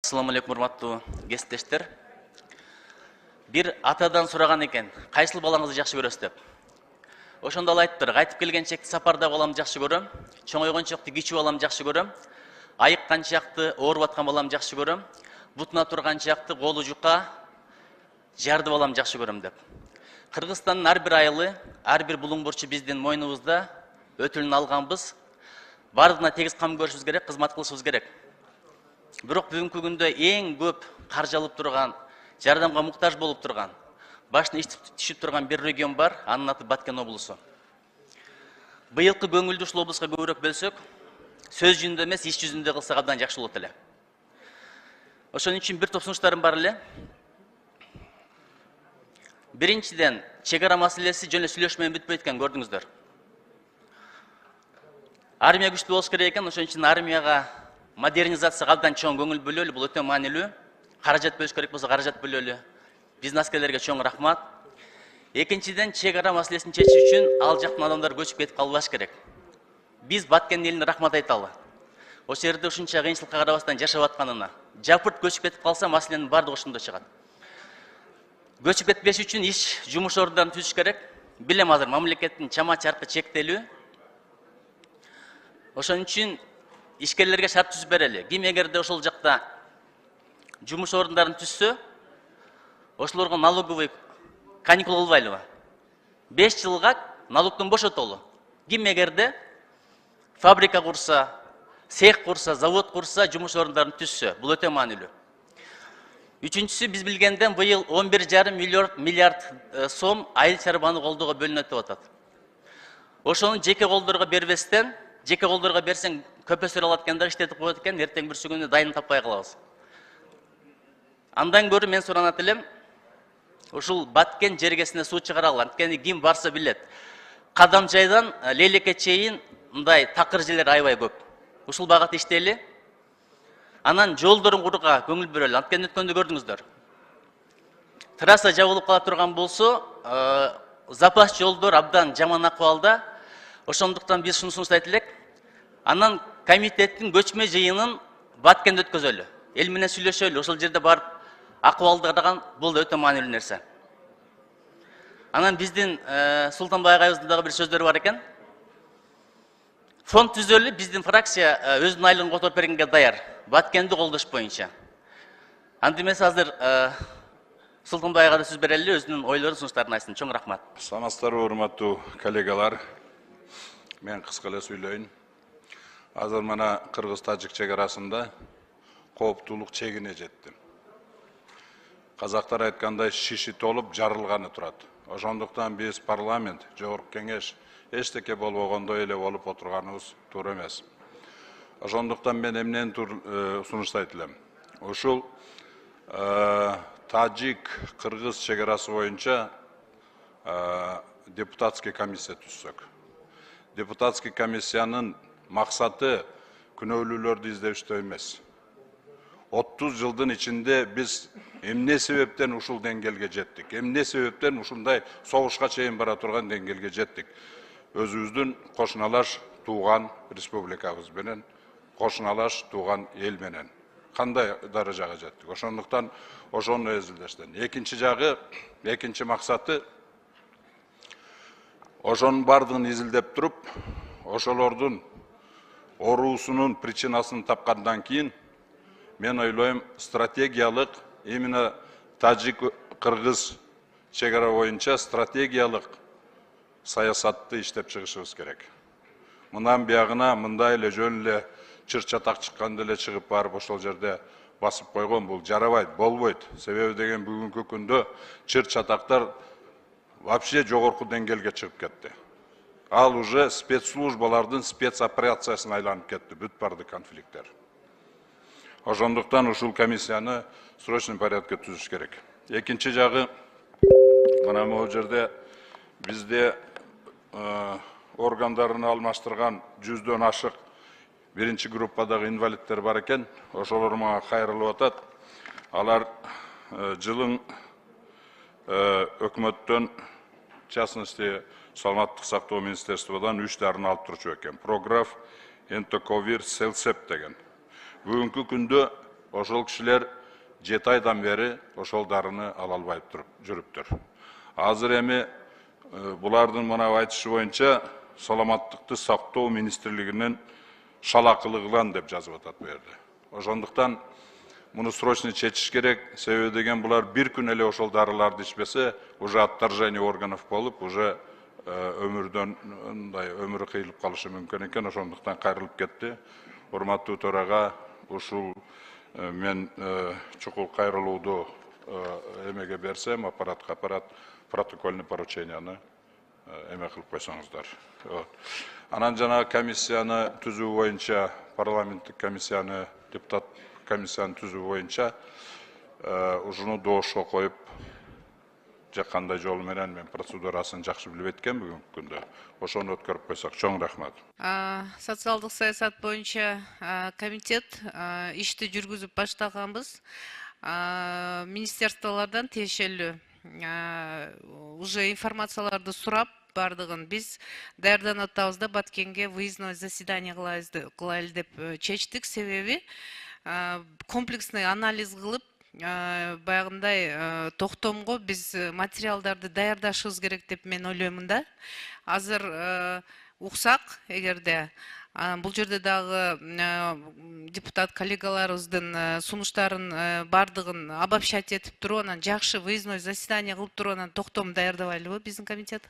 Assalamu alaikum, урматтуу кесиптештер. Бир атадан сураган экен, кайсыл балаңызды жакшы көрөсүз деп. Ошондо ал айтыптыр, кайтып келгенчекти сапарда баламды жакшы көрөм, чоңойгончокти кичүү баламды жакшы көрөм, айыкканчакты ооруп аткан баламды жакшы көрөм, бутуна турганчакты колу жука, жарды баламды жакшы көрөм деп. Кыргызстандын ар бир айылы, ар бир булуң бурчу биздин мойнубузда өтүлүн алганбыз. Бардыгына тегиз кам көрүшүбүз керек, кызмат кылышыбыз керек. Бирок бүгүнкү күндө эң көп каржы алып турган, жардамга муктаж болуп турган, башына иш түшүп турган бир регион бар, анын аты Баткен облусу. Быйылкы көңүлдү ушул облуска көбүрөөк бөлсөк, сөз жүзүндө эмес, иш жүзүндө кылсак абдан жакшы болот эле. Ошон үчүн бир топ сунуштарым бар эле. Биринчиден, чек ара маселеси жөн эле сүйлөшүү менен бүтпөйт экен, көрдүңүздөр. Армия күчтүү болуш керек экен, ошон үчүн армияга модернизацияга абдан чоң көңүл бөлөлү, бул өтө маанилүү. Каражат бөлүш керек болсо каражат бөлөлү. Биздин аскерлерге чоң рахмат. Экинчиден, чек ара маселесин чечүү үчүн ал жактын адамдары көчүп кетип калбаш керек. Биз Баткен элине рахмат айталы. Ошол жерде ушунча кыйынчылыкка карабастан жашап атканына. Жапырт көчүп кетип калса, маселенин бардыгы ошондо чыгат. Көчүп кетпеш үчүн иш, жумуш ордундарын түзүш керек. Билем азыр мамлекеттин чама чаркы чектелүү. Ошон үчүн ишкерлерге шарт түзүп берели. Ким эгерде ошол жакта жумуш ордундарын түзсө, ошолорго налоговый каникул кылбайлыбы? 5 жылга налогдон бошотолу. Ким эгерде фабрика курса, цех курса, завод курса, жумуш ордундарын түзсө, бул өтө маанилүү. Үчүнчүсү, биз билгенден быйыл 11,5 миллиард сом айыл чарбаны колдоого бөлүнөт деп атат. Ошону жеке колдорго бербестен, жеке колдорго берсең көпөсөр алат экен да, иштетип коет экен, эртең бир күнү дайын таппай калабыз. Андан көрү мен суранат элем, ушул Баткен жергесине суу чыгаралы, анткени ким барса билет. Кадам жайдан Лейлекке чейин мындай такыр жерлер аябай көп. Ушул багат иштейли. Анан жолдорун курууга көңүл бөлөлү. Анткени өткөндө көрдүңүздөр. Трасса жабылып кала турган болсо, запас жолдор абдан жаман акыбалда. Ошондуктан биз ушуну сунуштайт элек. Анан комитеттин көчмө жыйынын Баткенде өткөзөлү. Эл менен сүйлөшөлү, ошол жерде барып акыбалды караган, бул өтө маанилүү нерсе. Анан биздин Султанбай агайыбыздын дагы бир сөздөрү бар экен. Фонд түзөлүп, биздин фракция өзүнүн айлыгын которуп бергенге даяр. Баткенди колдош боюнча. Анда эмес азыр Султанбай айга да сөз берели, өзүнүн ойлорун, сунуштарын айтсын. Чоң рахмат. Саламатсыздарбы, урматтуу коллегалар. Мен кыска эле сүйлөйүн. Азыр мына Кыргыз-Тажик чек арасында кооптуулук чегине жетти. Казактар айткандай, шиши толуп жарылганы турат. Ошондуктан биз парламент, жогорку кеңеш эчтеке болбогондой эле болуп отурганыбыз туура эмес. Ошондуктан мен эмнени сунуштайт элем. Ушул Тажик-Кыргыз чек арасы боюнча депутатский комиссия түзсөк. Депутатский комиссиянын максаты күнөөлүүлөрдү издештөө эмес. 30 жылдын ичинде биз эмне себептен ушул деңгээлге жеттик? Эмне себептен ушундай согушка чейин бара турган деңгээлге жеттик? Өзүбүздүн кошуналаш тууган республикабыз менен, кошуналаш тууган эл менен кандай даражага жеттик? Ошондуктан ошону эзилдештен. Экинчи жагы, экинчи максаты ошонун бардыгын изилдеп туруп, ошолордун оруусунун причинасын тапкандан кийин мен ойлойм, стратегиялык, именно Тажик-Кыргыз чек ара боюнча стратегиялык саясатты иштеп чыгышыбыз керек. Мындан биягына мындай эле жөн эле чыр-чатак чыкканда эле чыгып барып ошол жерде басып койгон, бул жарабайт, болбойт. Себеби деген бүгүнкү күндө чыр-чатактар вообще жогорку деңгээлге чыгып кетти. Ал уже спецслужбалардын спецоперациясына айланып кетти, бүт барды конфликттер. Ошондуктан ушул комиссияны срочный порядкта түзүш керек. Экинчи жагы, мына могу жерде бизде органдарын алмаштырган 100дөн ашык биринчи группадагы инвалидтер бар экен. Ошолор мага кайрылып атат. Алар жылың өкмөттөн, в частности, саламаттык сактоо министерстводон 3 дарын алып турчу экен. Програф, энтоковир, селсеп деген. Бүгүнкү күндө ошол кишилер 7 айдан бери ошол дарыны ала албай жүрүптүр. Азыр эми булардын мына айтышы боюнча саламаттыкты сактоо министрлигинин шалакылыгынан деп жазып атат бу жерде. Ошондуктан муну срочно чечиш керек. Себеби деген булар бир күн эле ошол дарыларды ичпесе, уже отторжение органов болуп, уже өмүрдөн мындай өмүрү кыйылып калышы мүмкүн экен. Ошондуктан кайрылып кетти. Урматтуу төрага ушул мен чукул кайрылууду эмеге берсем, аппарат протокольный порученияны эме кылып койсоңуздар. Анан жана комиссияны түзүү боюнча, парламенттик комиссияны, депутат комиссияны түзүү боюнча ушуну доошко коюп, кандай жол менен мен процедурасын жакшы билбейт экен бүгүнкү күндө. Ошону өткөрүп койсок, чоң рахмат. Социалдык саясат боюнча комитет ишти жүргүзүп баштаганбыз. Министерстволордон тиешелүү уже информацияларды сурап бардыгын биз даярданып атабыз да Баткенге выездной заседание кылайлы деп чечтик. Себеби комплексный анализ кылып, баягындай токтомго биз материалдарды даярдашыбыз керек деп мен ойлоймун да. Азыр уксак, эгерде бул жерде дагы депутат коллегаларыбыздын сунуштарын бардыгын обобщать этип туруп, анан жакшы выездной заседание кылып туруп, анан токтом даярдабайлыбы биздин комитет?